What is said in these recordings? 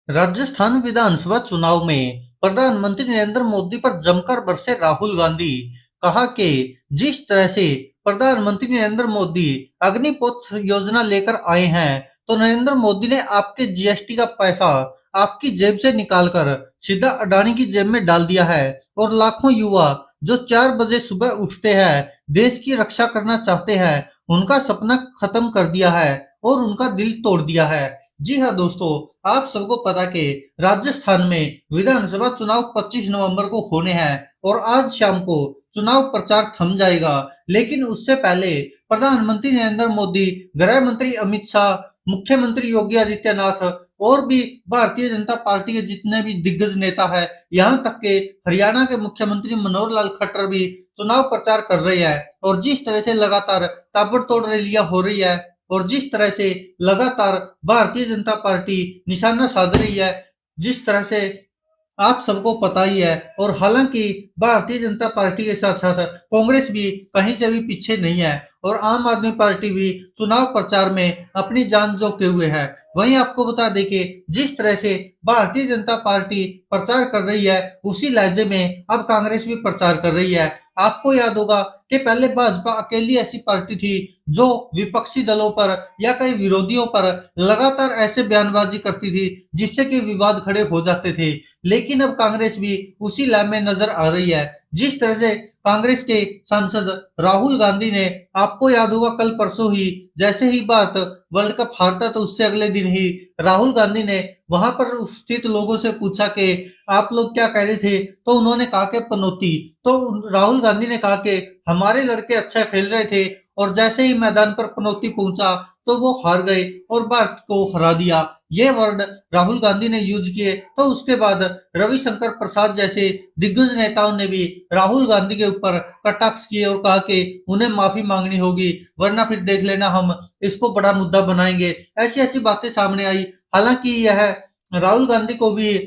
राजस्थान विधानसभा चुनाव में प्रधानमंत्री नरेंद्र मोदी पर जमकर बरसे राहुल गांधी। कहा कि जिस तरह से प्रधानमंत्री नरेंद्र मोदी अग्निपथ योजना लेकर आए हैं, तो नरेंद्र मोदी ने आपके जीएसटी का पैसा आपकी जेब से निकालकर सीधा अडानी की जेब में डाल दिया है। और लाखों युवा जो 4 बजे सुबह उठते हैं, देश की रक्षा करना चाहते हैं, उनका सपना खत्म कर दिया है और उनका दिल तोड़ दिया है। जी हाँ दोस्तों, आप सबको पता कि राजस्थान में विधानसभा चुनाव 25 नवंबर को होने हैं और आज शाम को चुनाव प्रचार थम जाएगा। लेकिन उससे पहले प्रधानमंत्री नरेंद्र मोदी, गृह मंत्री अमित शाह, मुख्यमंत्री योगी आदित्यनाथ और भी भारतीय जनता पार्टी के जितने भी दिग्गज नेता हैं, यहाँ तक के हरियाणा के मुख्यमंत्री मनोहर लाल खट्टर भी चुनाव प्रचार कर रहे हैं। और जिस तरह से लगातार ताबड़तोड़ रैलियां हो रही है और जिस तरह से लगातार भारतीय जनता पार्टी निशाना साध रही है, जिस तरह से आप सबको पता ही है। और हालांकि भारतीय जनता पार्टी के साथ साथ कांग्रेस भी कहीं से भी पीछे नहीं है और आम आदमी पार्टी भी चुनाव प्रचार में अपनी जान जोके हुए है। वहीं आपको बता दें कि जिस तरह से भारतीय जनता पार्टी प्रचार कर रही है, उसी लहजे में अब कांग्रेस भी प्रचार कर रही है। आपको याद होगा कि पहले भाजपा अकेली ऐसी पार्टी थी जो विपक्षी दलों पर या कई विरोधियों पर लगातार ऐसे बयानबाजी करती थी जिससे कि विवाद खड़े हो जाते थे। लेकिन अब कांग्रेस भी उसी लय में नजर आ रही है। जिस तरह से कांग्रेस के सांसद राहुल गांधी ने, आपको याद होगा कल परसों ही जैसे ही भारत वर्ल्ड कप हारता तो उससे अगले दिन ही राहुल गांधी ने वहां पर उपस्थित लोगों से पूछा कि आप लोग क्या कह रहे थे, तो उन्होंने कहा कि पनौती। तो राहुल गांधी ने कहा कि हमारे लड़के अच्छा खेल रहे थे और जैसे ही मैदान पर पनौती पहुंचा तो वो हार गए और भारत को हरा दिया। ये वर्ड राहुल गांधी ने यूज किए। तो उसके बाद रविशंकर प्रसाद जैसे दिग्गज नेताओं ने भी राहुल गांधी के ऊपर कटाक्ष किए और कहा कि उन्हें माफी मांगनी होगी, वरना फिर देख लेना हम इसको बड़ा मुद्दा बनाएंगे। ऐसी ऐसी बातें सामने आई। हालांकि यह राहुल गांधी को भी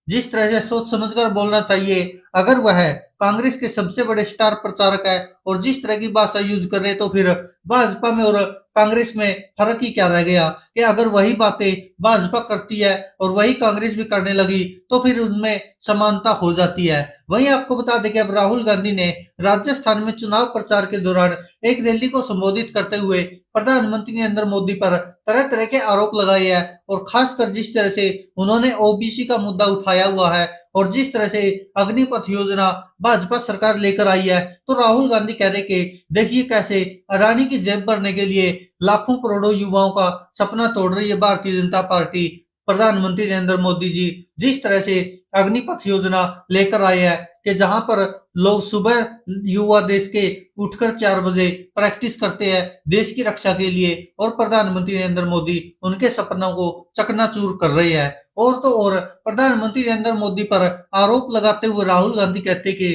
जिस तरह से सोच समझकर बोलना चाहिए। अगर वह कांग्रेस के सबसे बड़े स्टार प्रचारक है और जिस तरह की भाषा यूज कर रहे, तो फिर भाजपा में और कांग्रेस में फर्क ही क्या रह गया कि अगर वही बातें भाजपा करती है और वही कांग्रेस भी करने लगी तो फिर उनमें समानता हो जाती है। वहीं आपको बता दें कि अब राहुल गांधी ने राजस्थान में चुनाव प्रचार के दौरान एक रैली को संबोधित करते हुए प्रधानमंत्री नरेंद्र मोदी पर तरह तरह के आरोप लगाए हैं। और खासकर जिस तरह से उन्होंने ओबीसी का मुद्दा उठाया हुआ है और जिस तरह से अग्निपथ योजना भाजपा सरकार लेकर आई है, तो राहुल गांधी कह रहे कि देखिए कैसे अडानी की जेब भरने के लिए लाखों करोड़ों युवाओं का सपना तोड़ रही है भारतीय जनता पार्टी। प्रधानमंत्री नरेंद्र मोदी जी जिस तरह से अग्निपथ योजना लेकर आए हैं कि जहां पर लोग सुबह युवा देश के उठकर 4 बजे प्रैक्टिस करते हैं देश की रक्षा के लिए, और प्रधानमंत्री नरेंद्र मोदी उनके सपनों को चकनाचूर कर रहे हैं। और तो और प्रधानमंत्री नरेंद्र मोदी पर आरोप लगाते हुए राहुल गांधी कहते कि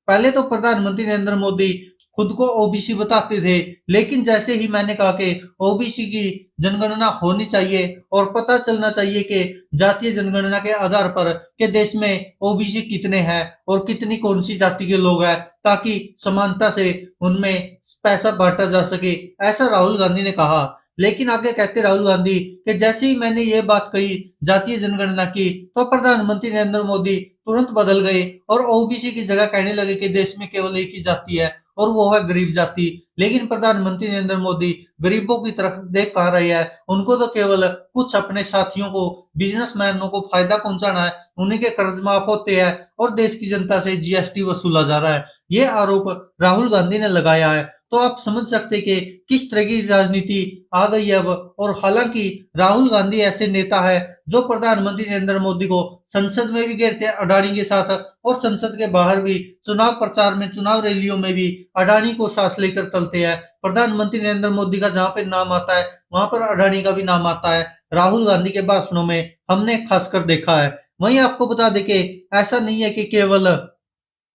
पहले तो प्रधानमंत्री नरेंद्र मोदी खुद को ओबीसी बताते थे, लेकिन जैसे ही मैंने कहा कि ओबीसी की जनगणना होनी चाहिए और पता चलना चाहिए कि जातीय जनगणना के आधार पर के देश में ओबीसी कितने हैं और कितनी कौन सी जाति के लोग हैं, ताकि समानता से उनमें पैसा बांटा जा सके, ऐसा राहुल गांधी ने कहा। लेकिन आगे कहते राहुल गांधी कि जैसे ही मैंने ये बात कही जातीय जनगणना की, तो प्रधानमंत्री नरेंद्र मोदी तुरंत बदल गए और ओबीसी की जगह कहने लगे कि देश में केवल एक ही जाति है और वो है गरीब जाति। लेकिन प्रधानमंत्री नरेंद्र मोदी गरीबों की तरफ देख कहा रहे हैं, उनको तो केवल कुछ अपने साथियों को, बिजनेसमैनों को फायदा पहुंचाना है, उन्हीं के कर्ज माफ होते हैं और देश की जनता से जीएसटी वसूला जा रहा है। ये आरोप राहुल गांधी ने लगाया है। तो आप समझ सकते कि किस तरह की राजनीति आ गई है अब। और हालांकि राहुल गांधी ऐसे नेता है जो प्रधानमंत्री नरेंद्र मोदी को संसद में भी घेरते हैं अडानी के साथ, और संसद के बाहर भी चुनाव प्रचार में, चुनाव रैलियों में भी अडानी को साथ लेकर चलते हैं। प्रधानमंत्री नरेंद्र मोदी का जहां पे नाम आता है वहां पर अडानी का भी नाम आता है। राहुल गांधी के भाषणों में हमने खासकर देखा है। वहीं आपको बता दें कि ऐसा नहीं है कि केवल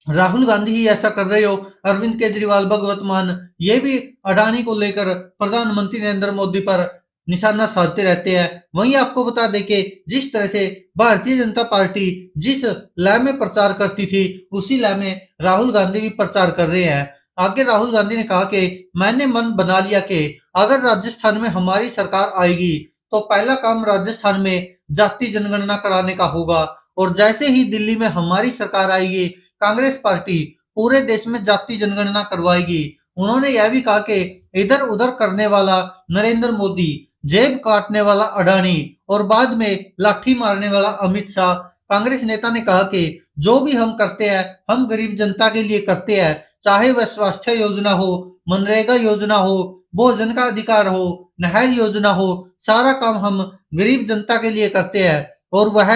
राहुल गांधी ही ऐसा कर रहे हो, अरविंद केजरीवाल, भगवत मान, ये भी अडानी को लेकर प्रधानमंत्री नरेंद्र मोदी पर निशाना साधते रहते हैं। वहीं आपको बता दें कि जिस तरह से भारतीय जनता पार्टी जिस लय में प्रचार करती थी, उसी लय में राहुल गांधी भी प्रचार कर रहे हैं। आगे राहुल गांधी ने कहा कि मैंने मन बना लिया कि अगर राजस्थान में हमारी सरकार आएगी तो पहला काम राजस्थान में जाति जनगणना कराने का होगा और जैसे ही दिल्ली में हमारी सरकार आएगी, कांग्रेस पार्टी पूरे देश में जाति जनगणना करवाएगी। उन्होंने यह भी कहा कि इधर-उधर करने वाला नरेंद्र मोदी, जेब काटने वाला अडानी और बाद में लाठी मारने वाला अमित शाह। कांग्रेस नेता ने कहा कि जो भी हम करते हैं, हम गरीब जनता के लिए करते हैं, चाहे वह स्वास्थ्य योजना हो, मनरेगा योजना हो, भोजन का अधिकार हो, नहर योजना हो, सारा काम हम गरीब जनता के लिए करते हैं। और वह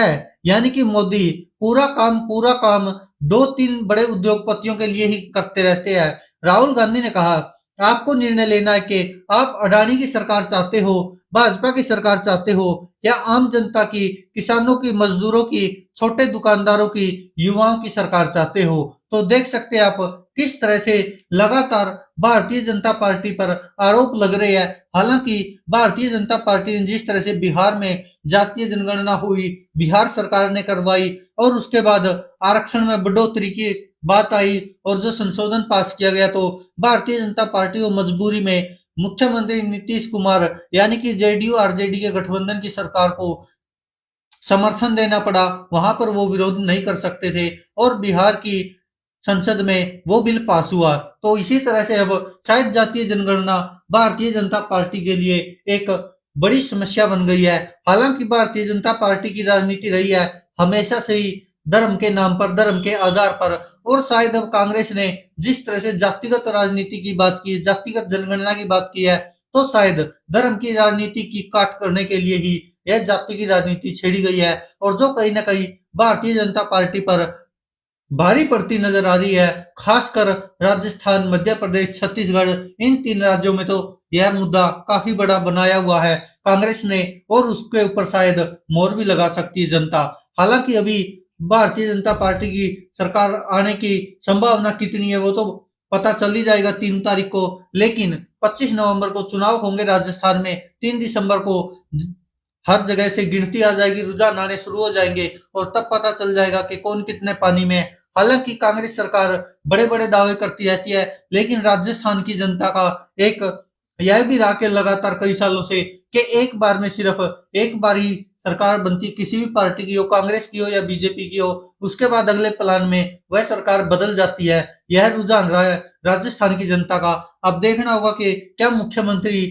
यानी कि मोदी पूरा काम 2-3 बड़े उद्योगपतियों के लिए ही करते रहते हैं। राहुल गांधी ने कहा, आपको निर्णय लेना है कि आप अडानी की सरकार चाहते हो, भाजपा की सरकार चाहते हो या आम जनता की, किसानों की, मजदूरों की, छोटे दुकानदारों की, युवाओं की सरकार चाहते हो। तो देख सकते हैं आप किस तरह से लगातार भारतीय जनता पार्टी पर आरोप लग रहे हैं। हालांकि भारतीय जनता पार्टी ने जिस तरह से बिहार में जातीय जनगणना हुई, बिहार सरकार ने करवाई और उसके बाद आरक्षण में बढ़ोतरी की बात आई और जो संशोधन पास किया गया, तो भारतीय जनता पार्टी को मजबूरी में मुख्यमंत्री नीतीश कुमार यानी कि जेडीयू आरजेडी के गठबंधन की सरकार को समर्थन देना पड़ा। वहां पर वो विरोध नहीं कर सकते थे और बिहार की संसद में वो बिल पास हुआ। तो इसी तरह से अब शायद जातीय जनगणना भारतीय जनता पार्टी के लिए एक बड़ी समस्या बन गई है। हालांकि भारतीय जनता पार्टी की राजनीति रही है हमेशा से ही धर्म के नाम पर, धर्म के आधार पर, और शायद अब कांग्रेस ने जिस तरह से जातिगत राजनीति की बात की, जातिगत जनगणना की बात की है, तो शायद धर्म की राजनीति की काट करने के लिए ही यह जाति की राजनीति छेड़ी गई है और जो कहीं ना कहीं भारतीय जनता पार्टी पर भारी पड़ती नजर आ रही है। खासकर राजस्थान, मध्य प्रदेश, छत्तीसगढ़, इन 3 राज्यों में तो यह मुद्दा काफी बड़ा बनाया हुआ है कांग्रेस ने और उसके ऊपर शायद मोहर भी लगा सकती है जनता। हालांकि अभी भारतीय जनता पार्टी की सरकार आने की संभावना कितनी है वो तो पता चल ही जाएगा 3 तारीख को, लेकिन 25 नवंबर को चुनाव होंगे राजस्थान में। 3 दिसंबर को हर जगह से गिनती आ जाएगी, रुझान आने शुरू हो जाएंगे और तब पता चल जाएगा कि कौन कितने पानी में है। हालांकि कांग्रेस सरकार बड़े बड़े दावे करती रहती है, लेकिन राजस्थान की जनता का एक यह भी रहा कि लगातार कई सालों से कि एक बार में सिर्फ एक बार ही सरकार बनती, किसी भी पार्टी की हो, कांग्रेस की हो या बीजेपी की हो, उसके बाद अगले प्लान में वह सरकार बदल जाती है। यह रुझान रहा है राजस्थान की जनता का। अब देखना होगा कि क्या मुख्यमंत्री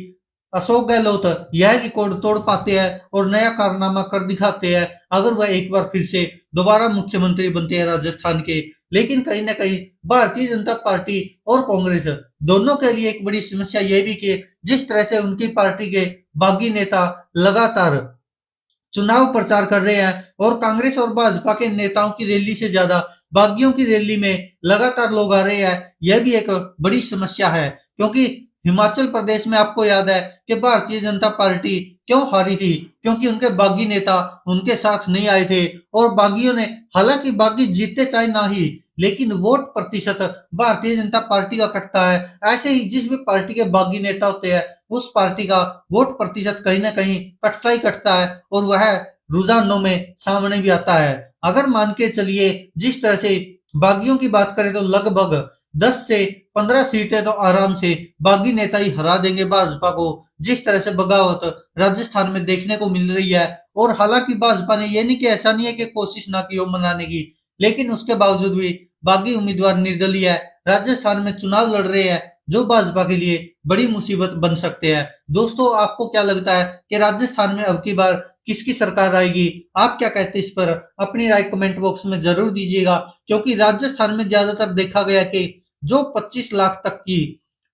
अशोक गहलोत यह रिकॉर्ड तोड़ पाते हैं और नया कारनामा कर दिखाते हैं अगर वह एक बार फिर से दोबारा मुख्यमंत्री बनते हैं राजस्थान के। लेकिन कहीं ना कहीं भारतीय जनता पार्टी और कांग्रेस दोनों के लिए एक बड़ी समस्या यह भी कि जिस तरह से उनकी पार्टी के बागी नेता लगातार चुनाव प्रचार कर रहे हैं और कांग्रेस और भाजपा के नेताओं की रैली से ज्यादा बागियों की रैली में लगातार लोग आ रहे हैं, यह भी एक बड़ी समस्या है। क्योंकि हिमाचल प्रदेश में आपको याद है कि भारतीय जनता पार्टी क्यों हारी थी, क्योंकि उनके बागी नेता उनके साथ नहीं आए थे और बागियों ने, हालांकि बागी जीते चाहे ना ही, लेकिन वोट प्रतिशत भारतीय जनता पार्टी का कटता है। ऐसे ही जिस भी पार्टी के बागी नेता होते हैं उस पार्टी का वोट प्रतिशत कहीं ना कहीं कटता ही कटता है और वह रुझानों में सामने भी आता है। अगर मान के चलिए जिस तरह से बागियों की बात करें तो लगभग 10 से 15 सीटें तो आराम से बागी नेता ही हरा देंगे भाजपा को, जिस तरह से बगावत राजस्थान में देखने को मिल रही है। और हालांकि भाजपा ने ये नहीं कि ऐसा नहीं है कि कोशिश ना की हो मनाने की, लेकिन उसके बावजूद भी बागी उम्मीदवार निर्दलीय है राजस्थान में चुनाव लड़ रहे हैं जो भाजपा के लिए बड़ी मुसीबत बन सकते हैं। दोस्तों, आपको क्या लगता है कि राजस्थान में अब की बार किसकी सरकार आएगी? आप क्या कहते हैं इस पर अपनी राय कमेंट बॉक्स में जरूर दीजिएगा। क्योंकि राजस्थान में ज्यादातर देखा गया कि जो 25 लाख तक की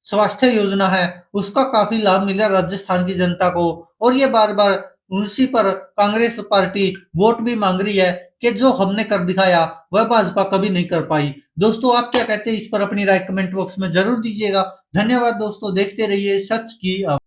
स्वास्थ्य योजना है उसका काफी लाभ मिला राजस्थान की जनता को और ये बार बार उसी पर कांग्रेस पार्टी वोट भी मांग रही है कि जो हमने कर दिखाया वह भाजपा कभी नहीं कर पाई। दोस्तों, आप क्या कहते हैं इस पर अपनी राय कमेंट बॉक्स में जरूर दीजिएगा। धन्यवाद दोस्तों, देखते रहिए सच की आवाज़।